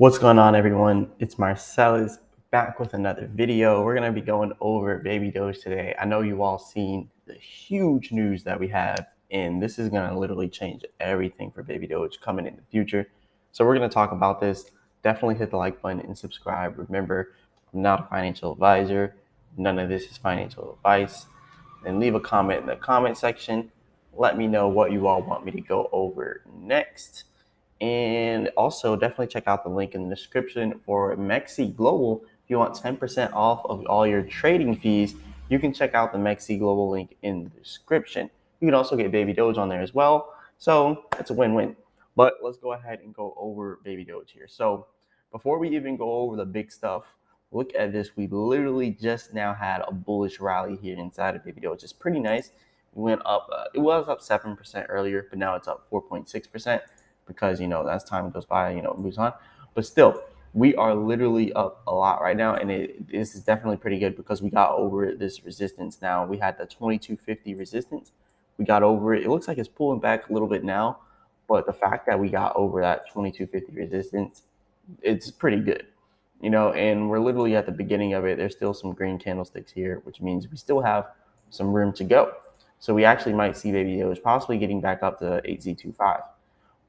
What's going on, everyone? It's Marsellis back with another video. We're going to be going over Baby Doge today. I know you all seen the huge news that we have, and this is going to literally change everything for Baby Doge coming in the future. So we're going to talk about this. Definitely hit the like button and subscribe. Remember, I'm not a financial advisor. None of this is financial advice. And leave a comment in the comment section. Let me know what you all want me to go over next. And also definitely check out the link in the description for Mexi Global. If you want 10% off of all your trading fees, you can check out the Mexi Global link in the description. You can also get Baby Doge on there as well. So it's a win-win. But let's go ahead and go over Baby Doge here. So before we even go over the big stuff, look at this. We literally just now had a bullish rally here inside of Baby Doge. It's pretty nice. We went up, it was up 7% earlier, but now it's up 4.6%. Because as time goes by, it moves on. But still, we are literally up a lot right now, and this is definitely pretty good because we got over this resistance. Now we had the 2250 resistance. We got over it. It looks like it's pulling back a little bit now, but the fact that we got over that 2250 resistance, it's pretty good. And we're literally at the beginning of it. There's still some green candlesticks here, which means we still have some room to go. So we actually might see Baby Doge possibly getting back up to 8Z25.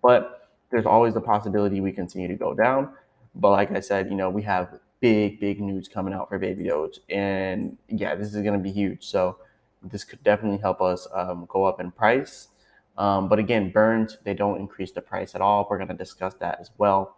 But there's always the possibility we continue to go down. But like I said, we have big news coming out for Baby Doge. And yeah, this is going to be huge. So this could definitely help us go up in price. But again, burns, they don't increase the price at all. We're going to discuss that as well.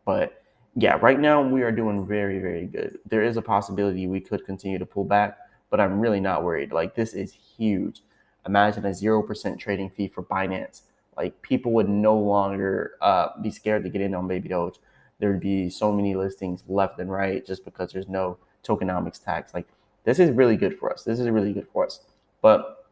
But yeah, right now we are doing very good. There is a possibility we could continue to pull back, but I'm really not worried. Like, this is huge. Imagine a 0% trading fee for Binance. Like, people would no longer be scared to get in on Baby Doge. There would be so many listings left and right just because there's no tokenomics tax. Like, this is really good for us. This is really good for us. But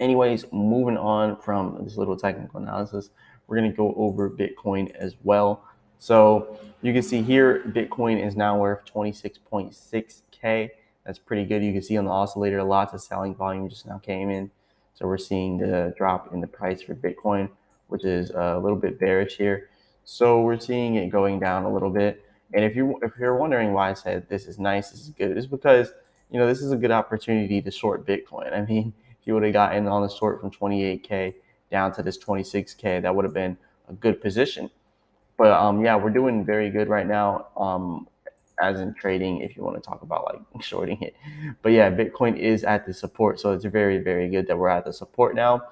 anyways, moving on from this little technical analysis, we're going to go over Bitcoin as well. So you can see here, Bitcoin is now worth 26.6K. That's pretty good. You can see on the oscillator, lots of selling volume just now came in. So we're seeing the drop in the price for Bitcoin, which is a little bit bearish here. So we're seeing it going down a little bit. And if you're wondering why I said this is nice, this is good, it's because this is a good opportunity to short Bitcoin. I mean, if you would have gotten on the short from 28K down to this 26K, that would have been a good position. But yeah, we're doing very good right now. As in trading, if you want to talk about like shorting it. But yeah, Bitcoin is at the support, so it's very good that we're at the support now.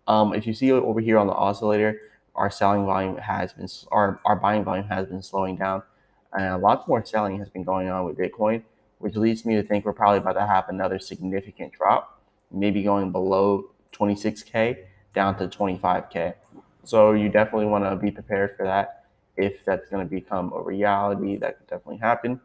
If you see over here on the oscillator, our selling volume has been, our buying volume has been slowing down, and lots more selling has been going on with Bitcoin, which leads me to think we're probably about to have another significant drop, maybe going below 26K down to 25K. So you definitely want to be prepared for that. If that's going to become a reality, that could definitely happen.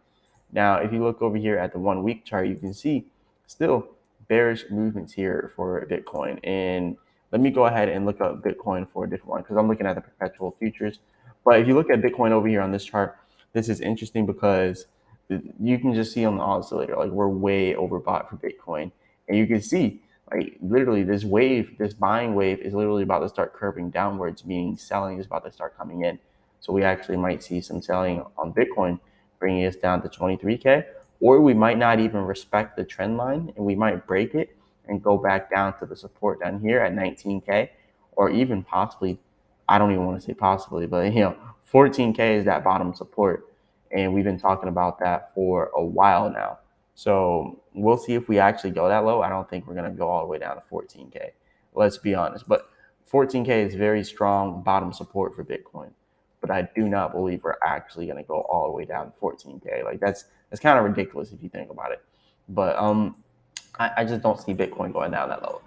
Now, if you look over here at the 1 week chart, you can see still bearish movements here for Bitcoin. And let me go ahead and look up Bitcoin for a different one because I'm looking at the perpetual futures. But if you look at Bitcoin over here on this chart, this is interesting because you can just see on the oscillator, like, we're way overbought for Bitcoin. And you can see, like, literally this wave, this buying wave is literally about to start curving downwards, meaning selling is about to start coming in. So we actually might see some selling on Bitcoin, bringing us down to 23K, or we might not even respect the trend line and we might break it and go back down to the support down here at 19K, or even possibly, I don't even want to say possibly, but 14K is that bottom support. And we've been talking about that for a while now. So we'll see if we actually go that low. I don't think we're going to go all the way down to 14K. Let's be honest. But 14K is very strong bottom support for Bitcoin. But I do not believe we're actually going to go all the way down to 14K. Like, that's kind of ridiculous if you think about it. But I just don't see Bitcoin going down that low.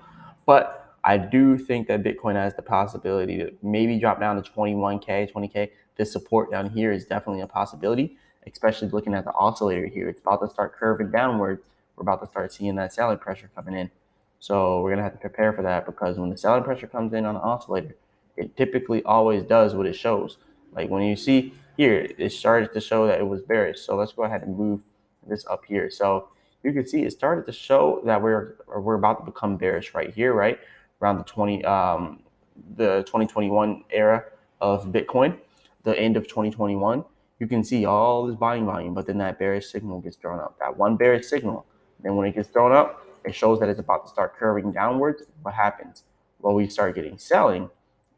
But I do think that Bitcoin has the possibility to maybe drop down to 21K, 20K. This support down here is definitely a possibility, especially looking at the oscillator here. It's about to start curving downward. We're about to start seeing that selling pressure coming in. So we're going to have to prepare for that, because when the selling pressure comes in on the oscillator, it typically always does what it shows. Like, when you see here, it started to show that it was bearish. So let's go ahead and move this up here. So you can see it started to show that we're about to become bearish right here, right around the 2021 era of Bitcoin, the end of 2021. you can see all this buying volume, but then that bearish signal gets thrown up. That one bearish signal, then when it gets thrown up, it shows that it's about to start curving downwards. What happens? Well, we start getting selling,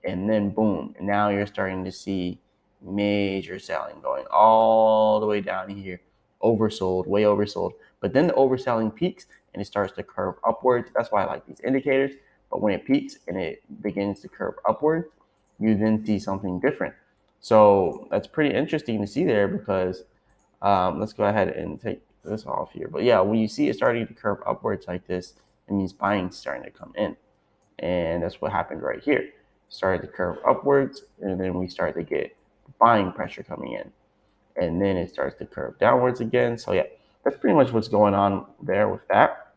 and then boom, and now you're starting to see major selling going all the way down here, oversold, way oversold. But then the overselling peaks and it starts to curve upwards. That's why I like these indicators. But when it peaks and it begins to curve upward, you then see something different. So that's pretty interesting to see there because let's go ahead and take this off here. But yeah, when you see it starting to curve upwards like this, it means buying's starting to come in. And that's what happened right here. Started to curve upwards, and then we start to get buying pressure coming in. And then it starts to curve downwards again. So yeah, that's pretty much what's going on there with that.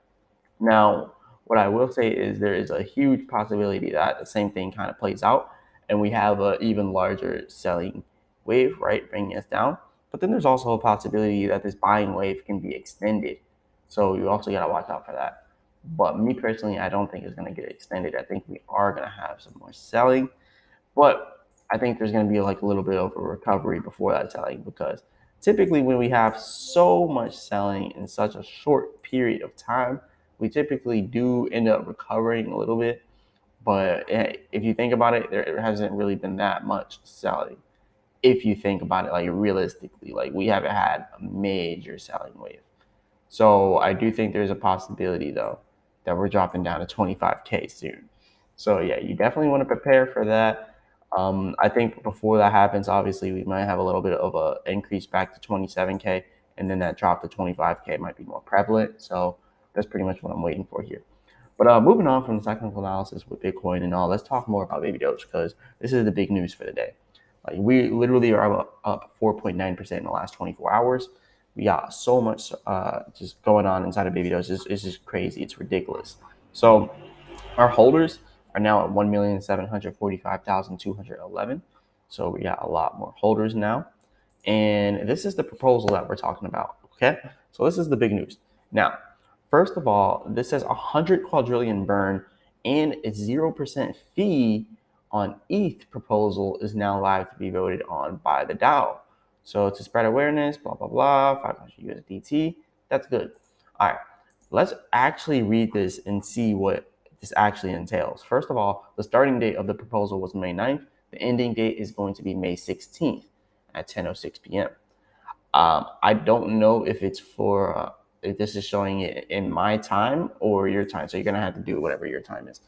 Now, what I will say is there is a huge possibility that the same thing kind of plays out and we have an even larger selling wave, right, bringing us down. But then there's also a possibility that this buying wave can be extended. So you also got to watch out for that. But me personally, I don't think it's going to get extended. I think we are going to have some more selling. But I think there's going to be like a little bit of a recovery before that selling because typically when we have so much selling in such a short period of time, we typically do end up recovering a little bit. But if you think about it, there hasn't really been that much selling. If you think about it, like realistically, like we haven't had a major selling wave. So I do think there's a possibility though that we're dropping down to 25K soon. So yeah, you definitely want to prepare for that. I think before that happens, obviously we might have a little bit of a increase back to 27K, and then that drop to 25K might be more prevalent. So that's pretty much what I'm waiting for here. But moving on from the technical analysis with Bitcoin and all, let's talk more about Baby Doge because this is the big news for the day. Like we literally are up 4.9% in the last 24 hours. We got so much just going on inside of Baby Doge. It's just crazy. It's ridiculous. So our holders are now at 1,745,211. So we got a lot more holders now. And this is the proposal that we're talking about. Okay. So this is the big news. Now, first of all, this says 100 quadrillion burn and a 0% fee on ETH proposal is now live to be voted on by the DAO. So to spread awareness, blah, blah, blah, 500 USDT. That's good. All right. Let's actually read this and see what this actually entails. First of all, the starting date of the proposal was May 9th. The ending date is going to be May 16th at 10:06 p.m. I don't know if it's for if this is showing it in my time or your time. So you're gonna have to do whatever your time is.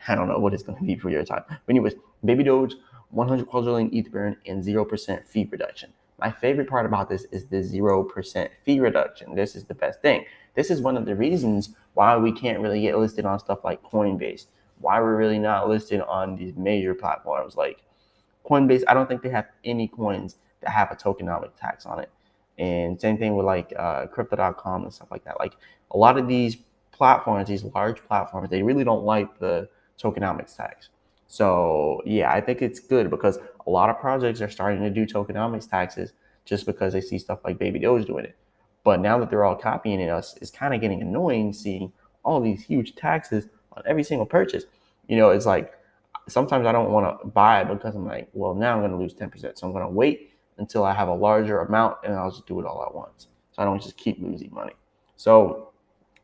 I don't know what it's gonna be for your time. But anyways, Baby Doge, 100 quadrillion ETH burn and 0% fee reduction. My favorite part about this is the 0% fee reduction. This is the best thing. This is one of the reasons why we can't really get listed on stuff like Coinbase. Why we're really not listed on these major platforms like Coinbase. I don't think they have any coins that have a tokenomic tax on it. And same thing with like crypto.com and stuff like that. Like a lot of these platforms, these large platforms, they really don't like the tokenomics tax. So yeah, I think it's good because a lot of projects are starting to do tokenomics taxes just because they see stuff like Baby Doge doing it. But now that they're all copying it, us, it's kind of getting annoying seeing all these huge taxes on every single purchase. You know, it's like sometimes I don't want to buy it because I'm like, well, now I'm going to lose 10%. So I'm going to wait until I have a larger amount and I'll just do it all at once. So I don't just keep losing money. So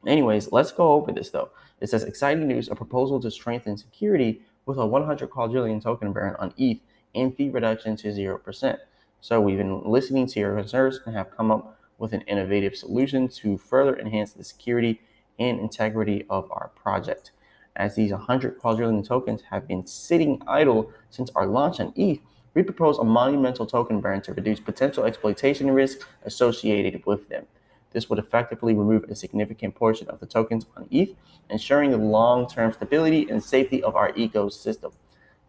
anyways, let's go over this though. It says exciting news, a proposal to strengthen security with a 100 quadrillion token burn on ETH and fee reduction to 0%. So we've been listening to your concerns and have come up with an innovative solution to further enhance the security and integrity of our project. As these 100 quadrillion tokens have been sitting idle since our launch on ETH, we propose a monumental token burn to reduce potential exploitation risks associated with them. This would effectively remove a significant portion of the tokens on ETH, ensuring the long-term stability and safety of our ecosystem.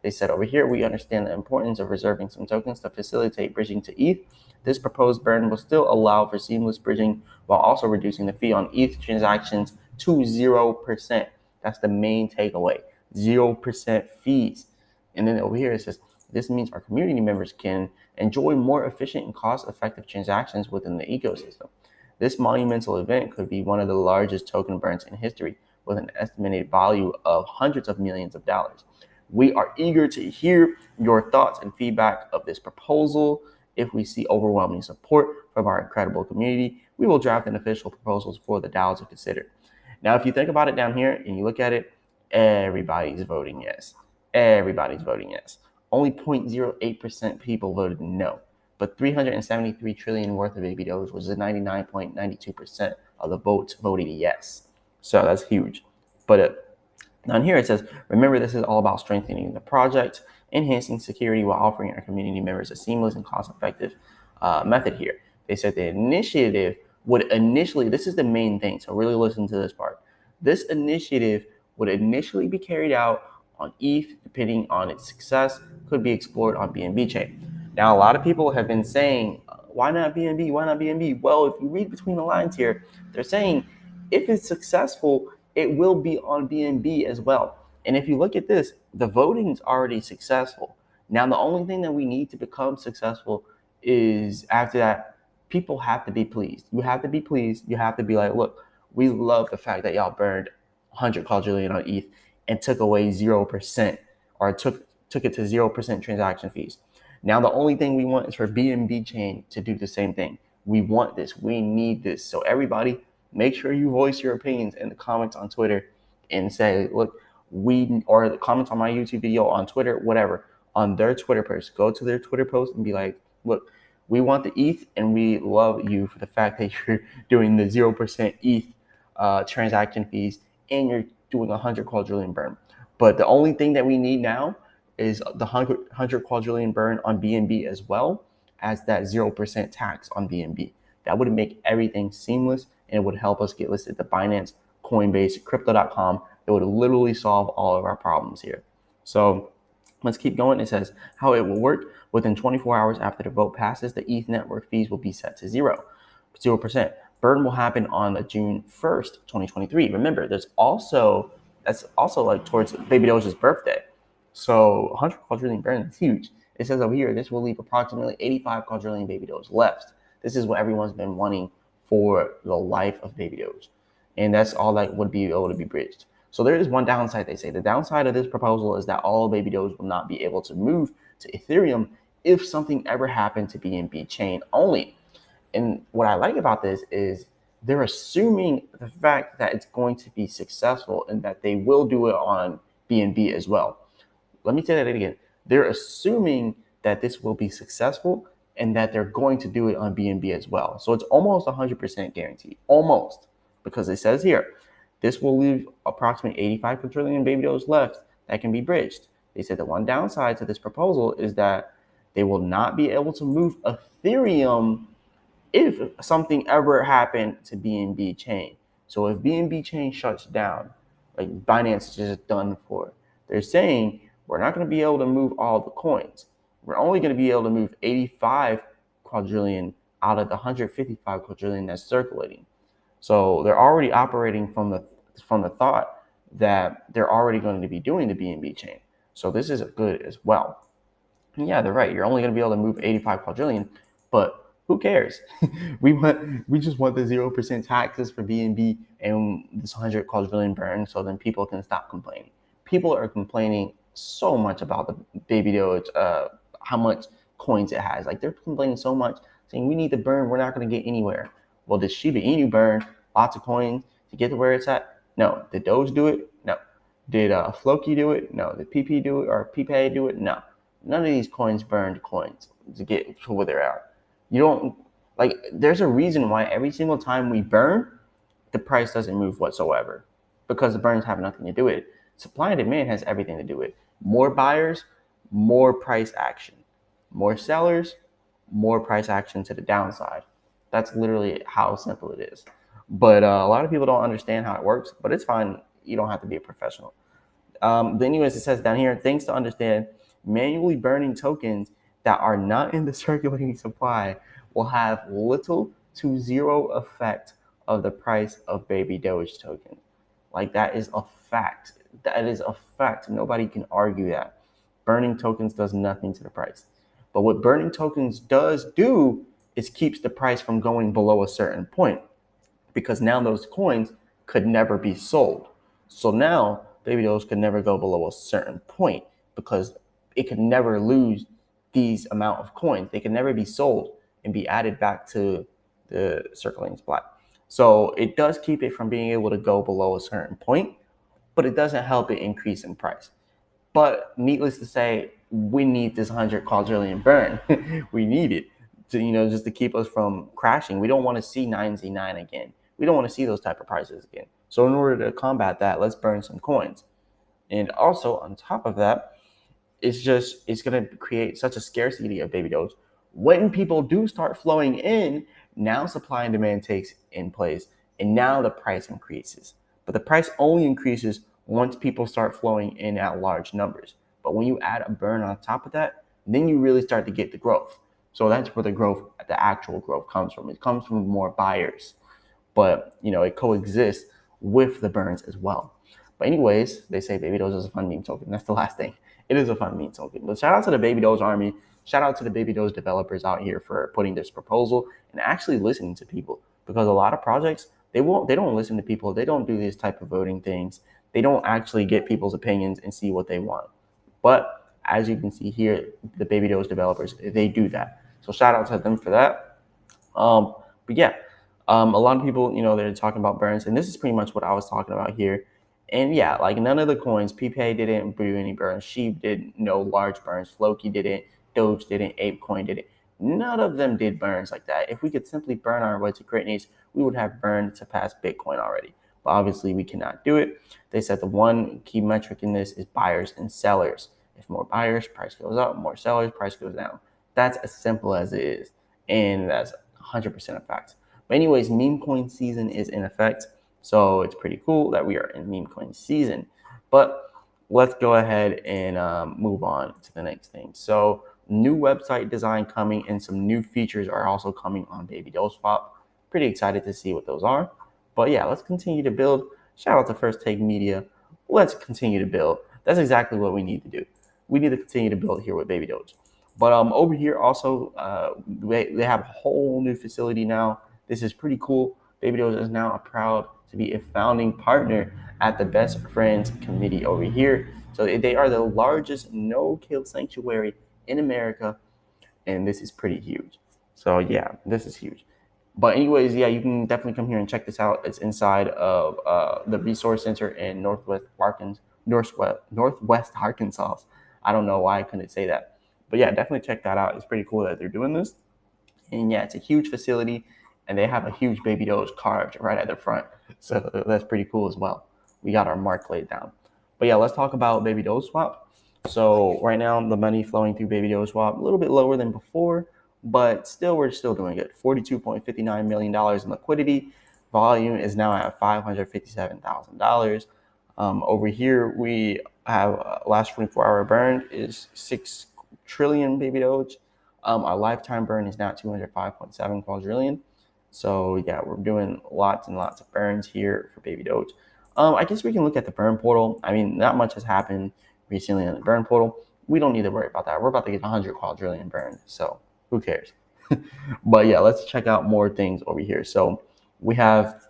They said over here, we understand the importance of reserving some tokens to facilitate bridging to ETH. This proposed burn will still allow for seamless bridging while also reducing the fee on ETH transactions to 0%. That's the main takeaway, 0% fees. And then over here it says, this means our community members can enjoy more efficient and cost-effective transactions within the ecosystem. This monumental event could be one of the largest token burns in history, with an estimated value of hundreds of millions of dollars. We are eager to hear your thoughts and feedback of this proposal. If we see overwhelming support from our incredible community, we will draft an official proposals for the DAO to consider. Now, if you think about it down here and you look at it, everybody's voting yes. Everybody's voting yes. Only 0.08% people voted no, but 373 trillion worth of baby Doge, which is 99.92% of the votes voted yes. So that's huge. But down here it says, remember, this is all about strengthening the project, enhancing security while offering our community members a seamless and cost-effective method here. They said the initiative would initially, this is the main thing, so really listen to this part. This initiative would initially be carried out on ETH, depending on its success, could be explored on BNB chain. Now, a lot of people have been saying, why not BNB? Why not BNB? Well, if you read between the lines here, they're saying if it's successful, it will be on BNB as well. And if you look at this, the voting is already successful. Now, the only thing that we need to become successful is after that, people have to be pleased. You have to be pleased. You have to be like, look, we love the fact that y'all burned 100 quadrillion on ETH and took away 0% or took it to 0% transaction fees. Now, the only thing we want is for BNB chain to do the same thing. We want this. We need this. So everybody, make sure you voice your opinions in the comments on Twitter and say, look, or the comments on my YouTube video, on Twitter, whatever, on their Twitter post. Go to their Twitter post and be like, look, we want the ETH and we love you for the fact that you're doing the 0% ETH transaction fees and you're doing 100 quadrillion burn. But the only thing that we need now is the 100 quadrillion burn on BNB as well as that 0% tax on BNB. That would make everything seamless and it would help us get listed to Binance, Coinbase, Crypto.com. It would literally solve all of our problems here. So let's keep going. It says how it will work. Within 24 hours after the vote passes, the ETH network fees will be set to 0%. Burn will happen on June 1st, 2023. Remember, that's also like towards Baby Doge's birthday. So 100 quadrillion burn is huge. It says over here, this will leave approximately 85 quadrillion Baby Doge left. This is what everyone's been wanting for the life of Baby Doge. And that's all that would be able to be bridged. So there is one downside, they say. The downside of this proposal is that all Baby Doge will not be able to move to Ethereum if something ever happened to BNB chain only. And what I like about this is they're assuming the fact that it's going to be successful and that they will do it on BNB as well. Let me say that again. They're assuming that this will be successful and that they're going to do it on BNB as well. So it's almost 100% guaranteed, almost, because it says here, this will leave approximately 85 quadrillion Baby Doge left that can be bridged. They said the one downside to this proposal is that they will not be able to move Ethereum if something ever happened to BNB chain. So if BNB chain shuts down, like Binance is just done for, they're saying we're not going to be able to move all the coins. We're only going to be able to move 85 quadrillion out of the 155 quadrillion that's circulating. So they're already operating from the thought that they're already going to be doing the BNB chain. So this is good as well. And yeah, they're right. You're only going to be able to move 85 quadrillion, but who cares? we just want the 0% taxes for BNB and this 100 quadrillion burn, so then people can stop complaining. People are complaining so much about the Baby Doge, how much coins it has. Like they're complaining so much, saying we need to burn, we're not going to get anywhere. Well, did Shiba Inu burn lots of coins to get to where it's at? No. Did Doge do it? No. Did Floki do it? No. Did PP do it or PPA do it? No. None of these coins burned coins to get to where they're at. You don't, like, there's a reason why every single time we burn, the price doesn't move whatsoever, because the burns have nothing to do with it. Supply and demand has everything to do with it. More buyers, more price action. More sellers, more price action to the downside. That's literally how simple it is. But a lot of people don't understand how it works, but it's fine. You don't have to be a professional. Anyways, it says down here, things to understand, manually burning tokens that are not in the circulating supply will have little to zero effect of the price of Baby Doge token. Like that is a fact. That is a fact. Nobody can argue that. Burning tokens does nothing to the price. But what burning tokens does do is keeps the price from going below a certain point, because now those coins could never be sold. So now Baby Doge could never go below a certain point because it could never lose these amount of coins. They can never be sold and be added back to the circulating supply. So it does keep it from being able to go below a certain point, but it doesn't help it increase in price. But needless to say, we need this 100 quadrillion burn. We need it to, just to keep us from crashing. We don't want to see 9Z9 again. We don't want to see those type of prices again. So in order to combat that, let's burn some coins. And also on top of that, it's going to create such a scarcity of baby Doge. When people do start flowing in, now supply and demand takes in place, and now the price increases. But the price only increases once people start flowing in at large numbers. But when you add a burn on top of that, then you really start to get the growth. So that's where the actual growth comes from. It comes from more buyers, but it coexists with the burns as well. But anyways, they say Baby Doge is a fun meme token. That's the last thing. It is a fun meme token. But shout out to the Baby Doge army. Shout out to the Baby Doge developers out here for putting this proposal and actually listening to people, because a lot of projects, they don't listen to people. They don't do these type of voting things. They don't actually get people's opinions and see what they want. But as you can see here, the Baby Doge developers, they do that. So shout out to them for that. But yeah, a lot of people, they're talking about burns, and this is pretty much what I was talking about here. And yeah, like none of the coins, PPA didn't do any burns, Sheep did no large burns, Floki didn't, Doge didn't, Apecoin didn't. None of them did burns like that. If we could simply burn our way to greatness, we would have burned to pass Bitcoin already. But obviously we cannot do it. They said the one key metric in this is buyers and sellers. If more buyers, price goes up, more sellers, price goes down. That's as simple as it is. And that's 100% a fact. But anyways, meme coin season is in effect. So it's pretty cool that we are in meme coin season. But let's go ahead and move on to the next thing. So new website design coming, and some new features are also coming on Baby Doge Swap. Pretty excited to see what those are. But yeah, let's continue to build. Shout out to First Take Media. Let's continue to build. That's exactly what we need to do. We need to continue to build here with Baby Doge. But over here also, they have a whole new facility now. This is pretty cool. Baby Doge is now proud to be a founding partner at the Best Friends Committee over here. So they are the largest no-kill sanctuary in America, and this is pretty huge. So yeah, this is huge. But anyways, yeah, you can definitely come here and check this out. It's inside of the Resource Center in Northwest Arkansas. I don't know why I couldn't say that. But yeah, definitely check that out. It's pretty cool that they're doing this. And yeah, it's a huge facility, and they have a huge Baby Doge carved right at the front. So that's pretty cool as well. We got our mark laid down. But yeah, let's talk about Baby Doge Swap. So right now, the money flowing through Baby Doge Swap, a little bit lower than before, but still, we're still doing good. $42.59 million in liquidity. Volume is now at $557,000. Over here, we have last 24-hour burn is 6 trillion Baby Doge. Our lifetime burn is now 205.7 quadrillion. So yeah, we're doing lots and lots of burns here for Baby Doge. I guess we can look at the burn portal. I mean, not much has happened recently on the burn portal. We don't need to worry about that. We're about to get 100 quadrillion burned, so who cares? But yeah, let's check out more things over here. So we have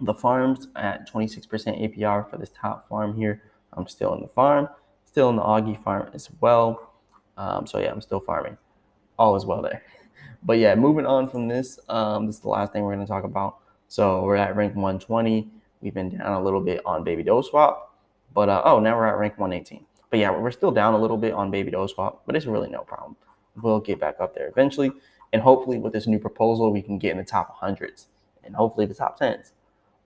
the farms at 26% APR for this top farm here. I'm still in the farm, still in the Augie farm as well. So yeah, I'm still farming. All is well there. But yeah, moving on from this, this is the last thing we're going to talk about. So we're at rank 120. We've been down a little bit on Baby Doge Swap, but now we're at rank 118. But yeah, we're still down a little bit on Baby Doge Swap, but it's really no problem. We'll get back up there eventually, and hopefully with this new proposal, we can get in the top hundreds and hopefully the top tens.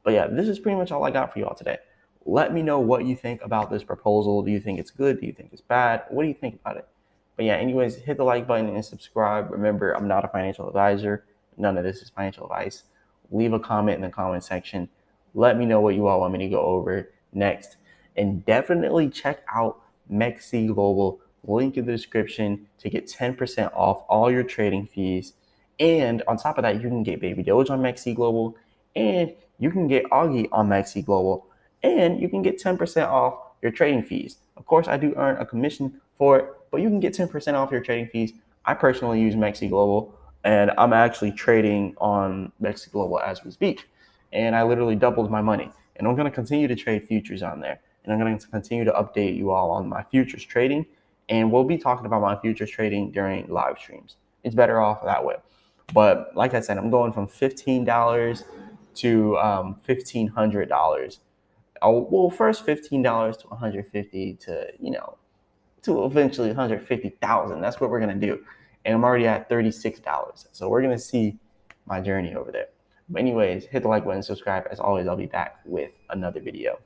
But yeah, this is pretty much all I got for y'all today. Let me know what you think about this proposal. Do you think it's good? Do you think it's bad? What do you think about it? But yeah, anyways, hit the like button and subscribe. Remember, I'm not a financial advisor. None of this is financial advice. Leave a comment in the comment section. Let me know what you all want me to go over next. And definitely check out MEXC Global. Link in the description to get 10% off all your trading fees. And on top of that, you can get Baby Doge on MEXC Global. And you can get Augie on MEXC Global. And you can get 10% off your trading fees. Of course, I do earn a commission for it, but you can get 10% off your trading fees. I personally use MEXC Global, and I'm actually trading on MEXC Global as we speak. And I literally doubled my money. And I'm going to continue to trade futures on there. And I'm going to continue to update you all on my futures trading and we'll be talking about my futures trading during live streams. It's better off that way. But like I said, I'm going from $15 to $1,500. Well, first $15 to 150 to to eventually 150,000. That's what we're gonna do, and I'm already at $36. So we're gonna see my journey over there. But anyways, hit the like button, subscribe. As always, I'll be back with another video.